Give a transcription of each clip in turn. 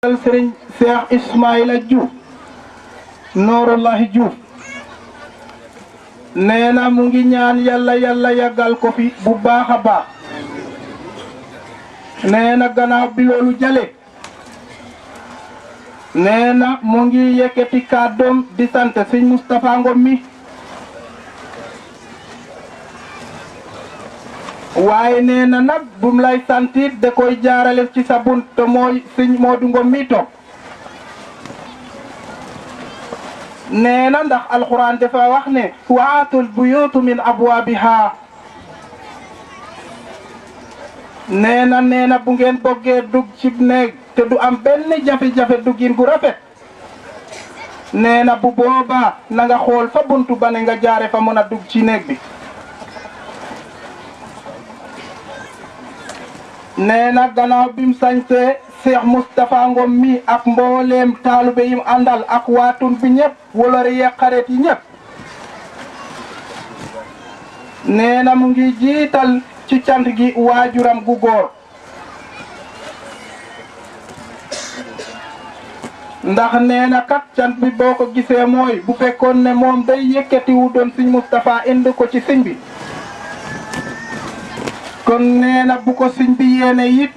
Serigne Cheikh Ismaïla Diouf Noorullahi Diouf nee na mu ngi ñaan yàlla yàggal ko fi bu baax a baax nee na gannaaw bi loolu jale nee na mu ngi yëkkati kàddoom di sant Serigne Moustapha Ngom mi waaye nee na nag bu mu lay santit da koy jaarale ci sa bunt te mooy Serigne Modou Ngom mi toog nee na ndax alxuraan dafa wax ne waatul buyutu min abwaabiha nee na bu ngeen bëggee dugg ci néeg te du am benn jafe-jafe duggin gu rafet nee na bu boobaa na nga xool fa buntu ba ne nga jaare fa mën a dugg ci néeg bi nee na gannaaw bi mu sañsee Cheikh Moustapha Ngom mi ak mbooleem taalube yi mu àndal ak waatun bi ñëpp wolore yee xarit yi ñëpp nee na mu ngi jiital ci cant gi waajuram gu góor ndax nee na kat cant bi boo ko gisee mooy bu fekkoon ne moom day yëkkatiwu doon Serigne Moustapha indi ko ci sëñ bi kon nee na bu ko sëñ bi yéene it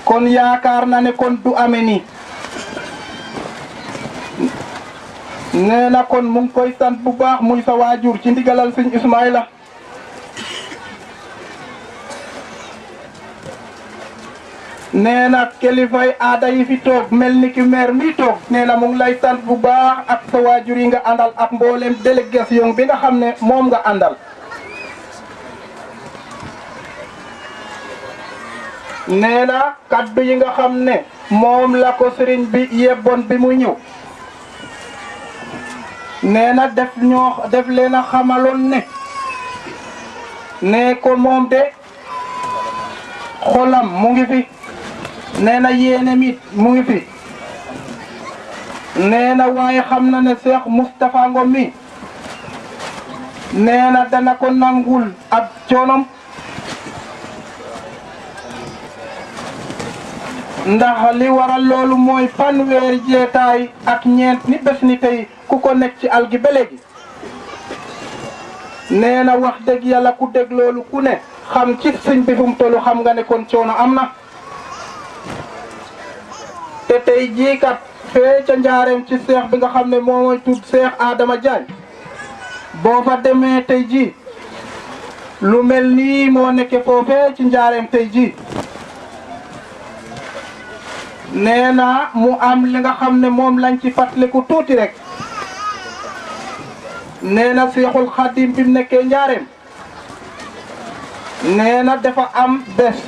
kon yaakaar na ne kon du ame ni nee na kon mu ngi koy sant bu baax muy sa waajur ci ndigalal sëñ Ismaïla nee na kilifay aada yi fi toog mel ni ki maire mi toog nee na mu ngi lay sant bu baax ak sa waajur yi nga àndal ak mboolem délégation bi nga xam ne moom nga àndal nee na kaddu yi nga xam ne moom la ko sëriñ bi yebboon bi mu ñëw nee na def leen a xamaloon ne ko moom de xolam mu ngi fi nee na yéene mit mu ngi fi nee na waaye xam na ne Cheikh Moustapha Ngom mi nee na dana ko nangul ab coonom ndax li waral loolu mooy fanweeri jeetaay ak ñeent ni bés ni tey ku ko nekk ci àll gi ba léegi nee na wax dëgg yàlla ku dégg loolu ku ne xam ci sëñ bi fu mu tollu xam nga ne kon coono am na te tey jii kat fee ca njaareem ci seex bi nga xam ne moo mooy tudd Seex Adama Diagne boo fa demee tey jii lu mel nii moo nekke foofee ci njaareem tey jii nee na mu am li nga xam ne moom lañ ci fàttaliku tuuti rek nee na Seexul Xadim bi mu nekkee njaareem nee na dafa am bés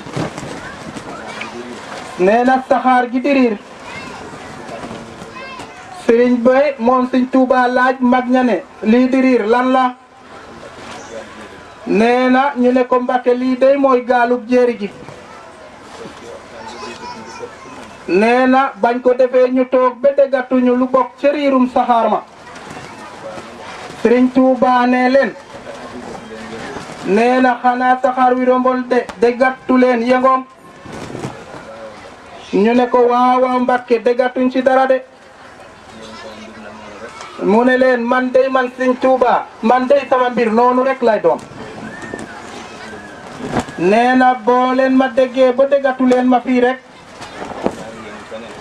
nee na saxaar gi di riir sëriñ bay moom sëriñ Tuuba laaj mag ña ne lii di riir lan la nee na ñu ne ko Mbàkke lii day mooy gaalub jéeri gi nee na bañ ko defee ñu toog ba déggatuñu lu bokk ci riirum saxaar ma Sëriñ Tuuba nee leen nee na xanaa saxaar wi rombol de déggatu leen yëngoom ñu ne ko waaw Mbàkke déggatuñ ci dara de mu ne leen man day man Sëriñ Tuuba man day sama mbir noonu rek lay doon nee na boo leen ma déggee ba déggatu leen ma fii rek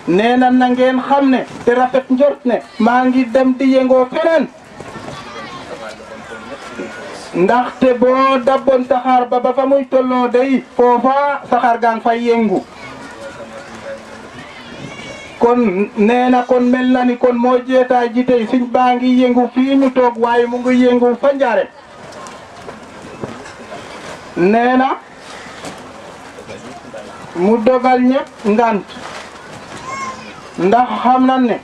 nee na na ngeen xam ne te rafet njort ne maa ngi dem di yëngoo feneen ndaxte boo dabboon saxaar ba fa muy tolloo day foofa saxaar gaa ngi fay yëngu kon nee na kon mel na ni kon moo jeetaay ji tey suñ baa ngi yëngu fii ñu toog waaye mu ngi yëngu fa njaare nee na mu dogal ñëpp ngant ndax xam na ne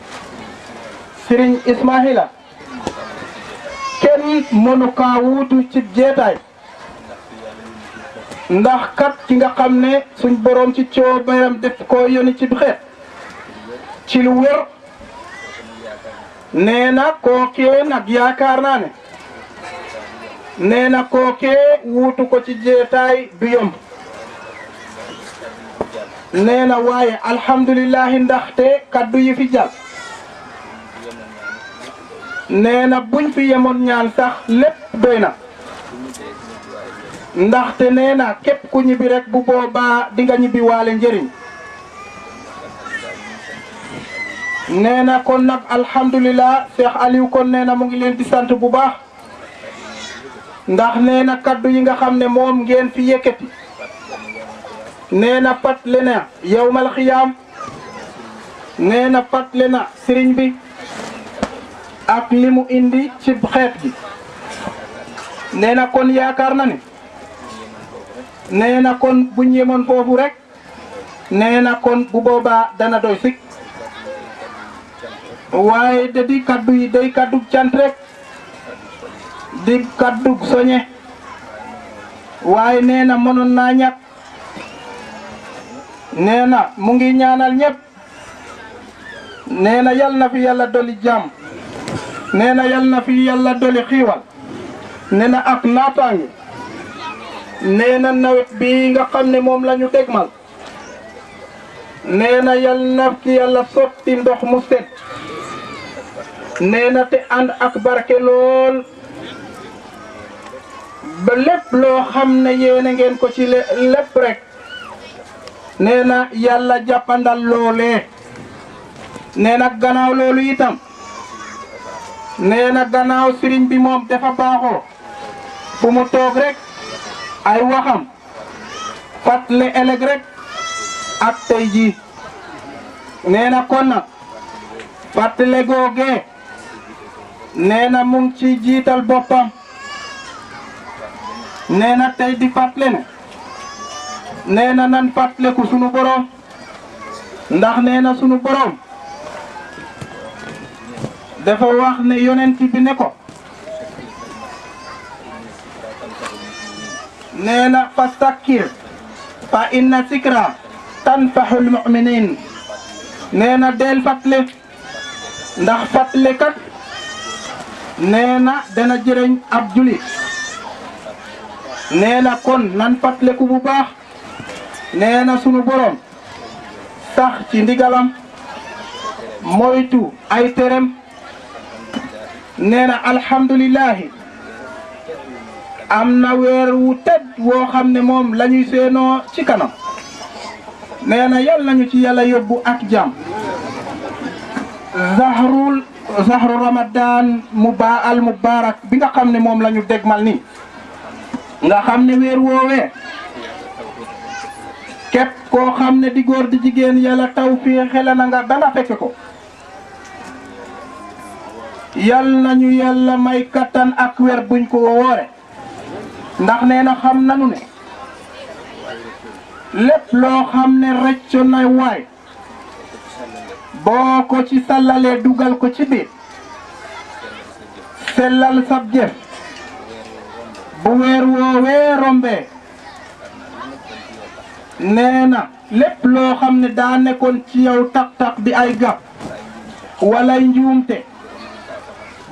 Serigne Ismaïla kenn mënu kaa wuutu ci jeetaay ndax kat ki nga xam ne suñ boroom ci coobaram def ko yónni ci xeet ci lu wér nee na kookee nag yaakaar naa ne nee na kookee wuutu ko ci jeetaay du yomb nee na waaye alhamdulilahi ndaxte kaddu yi fi jàll nee na buñ fi yemoon ñaan sax lépp doy na ndaxte nee na képp ku ñibbi rek bu boobaa di nga ñibbi waale njëriñ nee na kon nag alhamdulilah Cheikh Aliou kon nee na mu ngi leen di sant bu baax ndax nee na kaddu yi nga xam ne moom ngeen fi yëkkati nee na fàttali na yawmal xiyaam nee na fàttali na sëriñ bi ak li mu indi ci xeet gi nee na kon yaakaar na ne nee na kon bu ñu yemoon foofu rek nee na kon bu boobaa dana doy sik waaye da di kaddu yi day kaddu cant rek di kaddu soñe waaye nee na mënoon naa ñàkk nee na mu ngi ñaanal ñëpp nee na yal na fi yàlla doli jàmm nee na yal na fi yàlla doli xiiwal nee na ak naataange nee na nawet bi nga xam ne moom la ñu dégmal nee na yal na fi yàlla sotti ndox mu set nee na te ànd ak barke lool ba lépp loo xam ne yéene ngeen ko ci lépp rek nee na yàlla jàppandal loolee nee na gannaaw loolu itam nee na gannaaw sëriñ bi moom dafa baaxoo fu mu toog rek ay waxam fàttali ëllëg rek ak tey jii nee na kon nag fàttali googee nee na mu ngi ci jiital boppam nee na tey di fàttali ne nee na nan fàttaliku sunu borom ndax nee na sunu borom dafa wax ne yonent bi ne ko nee na fastakkir fa inna sikra tanfahul mu'minin nee na del fàttali ndax fàttali kat nee na dana jëriñ ab julit nee na kon nan fàttaliku bu baax nee na sunu borom sax ci ndigalam moytu ay terem nee na alhamdulilahi am na weer wu tedd woo xam ne moom la ñuy seenoo ci kanam nee na yal nañu ci yàlla yóbbu ak jàmm zahru ramadan al mubarak bi nga xam ne moom la ñu dégmal nii nga xam ne weer woowee képp koo xam ne di góor di jigéen yàlla taw fii xela na nga ba nga fekke ko yal nañu yàlla may kattan ak weer buñ ko woore ndax nee na xam nañu ne lépp loo xam ne recco na waay boo ko ci sallalee dugal ko ci biir sellal sab jëf bu weer woowee rombee nee na lépp loo xam ne daa nekkoon ci yow tak-tak di ay gàpp wala njuumte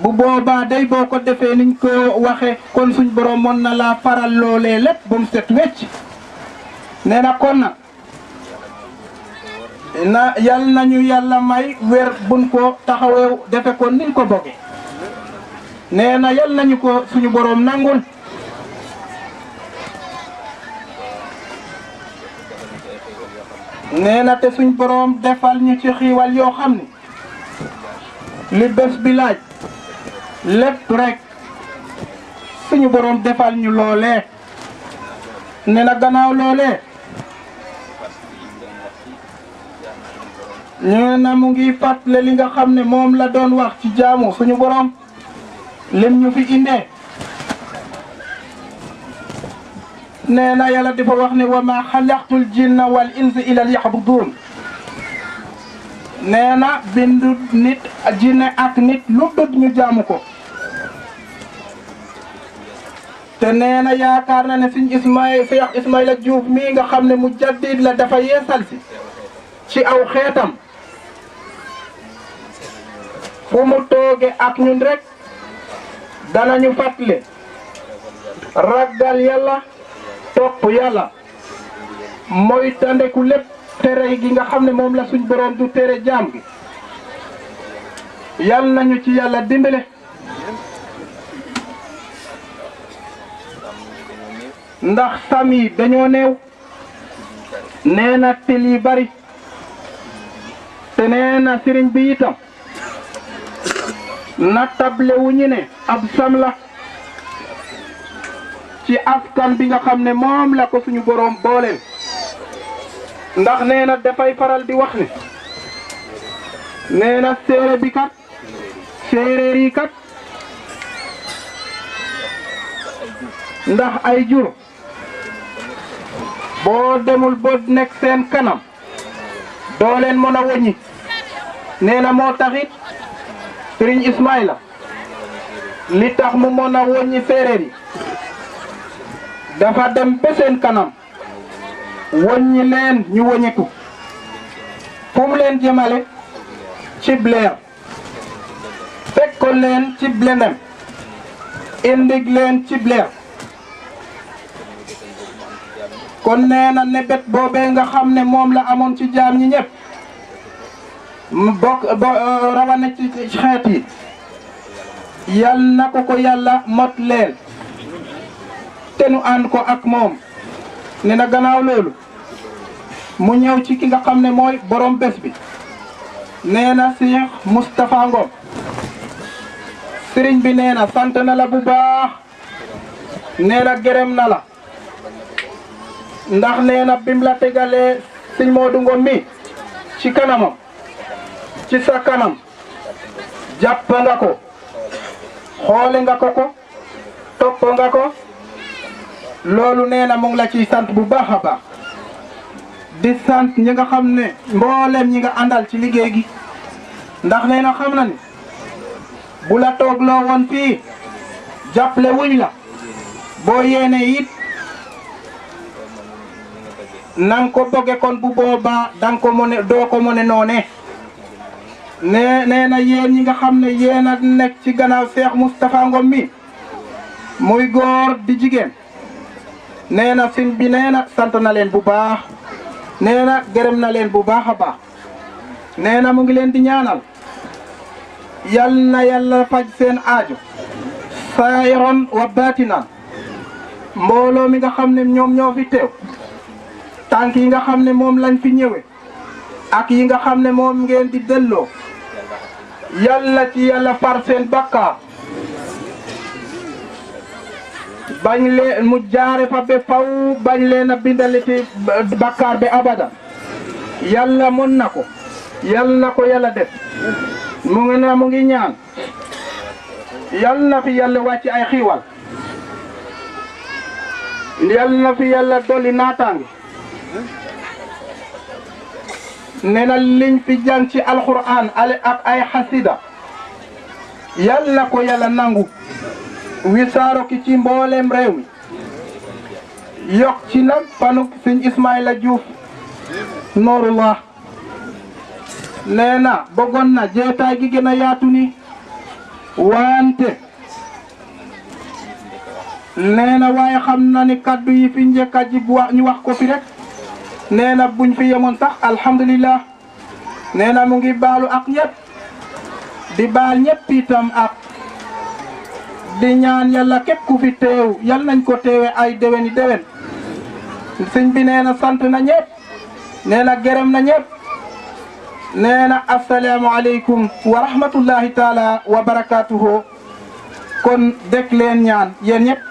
bu boobaa day boo ko defee niñ ko waxe kon suñ borom mën na laa faral loolee lépp ba mu set wecc nee na kon na yal nañu yàlla may wér buñ ko taxawee defe ko niñ ko bëgge nee na yal nañu ko suñu borom nangul nee na te suñ borom defal ñu ci xiiwal yoo xam ne li bés bi laaj lépp rek suñu borom defal ñu loolee nee na gannaaw loolee ñu na mu ngi fàttali li nga xam ne moom la doon wax ci jaamu suñu borom lim ñu fi indee nee na yàlla dafa wax ne wa ma xalaqtul jinna wal insa illa liya'budun nee na bindu nit jinne ak nit lu dut ñu jaamu ko te nee na yaakaar na ne suñ Cheikh Ismaïla Diouf mii nga xam ne mu jaddid la dafa yeesal si ci aw xeetam fu mu tooge ak ñun rek danañu fàttali ragal yàlla topp yàlla mooy tandeku lépp tere gi nga xam ne moom la suñ borom du tere jaam gi yal nañu ci yàlla dimbale ndax sami dañoo néew nee na til yi bari te nee na sëriñ bi itam na table wu ñu ne ab sam la ci askan bi nga xam ne moom la ko suñu borom booleel ndax nee na dafay faral di wax ne nee na séeréer bi kat séeréer yi kat ndax ay jur boo demul ba nekk seen kanam doo leen mën a woññi nee na moo taxit Sëriñ Ismaïla li tax mu mën a woññi séeréer yi dafa dem ba seen kanam woññi leen ñu woññiku fu mu leen jëmale ci bleer fekkoon leen ci blenem indig leen ci bleer kon nee na nebet boobee nga xam ne moom la amoon ci jaam ñi ñëpp bokk rawane ci xeet yi yal na ko yàlla mot leel te nu ànd ko ak moom ne na gannaaw loolu mu ñëw ci ki nga xam ne mooy borom bés bi nee na Cheikh Moustapha Ngom sëriñ bi nee na sant na la bu baax nee na gërëm na la ndax nee na bim la tegalee sëñ Modou Ngom mi ci kanamam ci sa kanam jàpp nga ko xoole nga ko topp nga ko loolu nee na mu ngi la ciy sant bu baax a baax di sant ñi nga xam ne mboolem ñi nga àndal ci liggéey gi ndax nee na xam na ni bu la toogloo woon fii jàppale wuñ la boo yéene it nang ko bëgge kon bu boobaa danga ko mën doo ko mën noone nee na yéen ñi nga xam ne yéen a nekk ci gannaaw Cheikh Moustapha Ngom mi muy góor di jigéen nee na sëñ bi nee na sant na leen bu baax nee na gërëm na leen bu baax a baax nee na mu ngi leen di ñaanal yal na yàlla faj seen aajo saayiran wa baatinan mbooloo mi nga xam ne ñoom ñoo fi teew tànk yi nga xam ne moom lañ fi ñëwee ak yi nga xam ne moom ngeen di delloo yàlla ci yàlla far seen bakkaar bañ leen mu jaare fa be faw bañ leen a bindaliti bakkaar be abada yàlla mën na ko yàlla def mu ngi ñaan yàlla na fi yàlla wàcc ay xiiwal yàlla na fi yàlla dolli naataange nee na liñ fi jàng ci alquran ak ay xasida yàlla na ko yàlla nangu wisaaro ki ci mboolem réew mi yokk ci nag fanuk sëñ Ismaïla Diouf Noorullah nee na bëggoon na jeetaay gi gën a yaatu ni wante nee na waaye xam na ni kaddu yi fi njëkk a jib ñu wax ko fi rek nee na buñ fi yemoon sax alhamdulillah nee na mu ngi baalu ak ñëpp di baal ñëpp itam ak di ñaan yàlla képp ku fi teew yal nañ ko teewe ay déwéni déwén sëñ bi nee na sant na ñëpp nee na gërëm na ñëpp nee na assalaamu aleykum wa rahmatullahi taala wa barakatuhu kon dëkk leen ñaan yéen ñëpp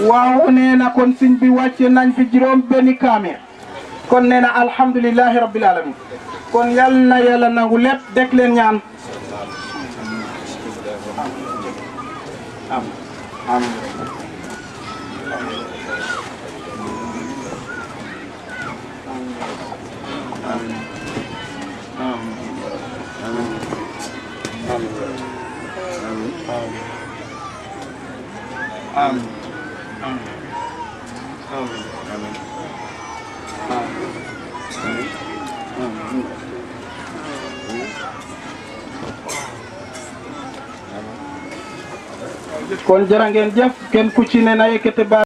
waaw nee na kon sëñ bi wàcce nañ fi juróom benni kaamir kon nee na alhamdulillahi rabbil alamin kon yal na yàlla nangu lépp dëkk leen ñaan kon jërë ngeen jëf kenn ku ci ne na yëkkati ba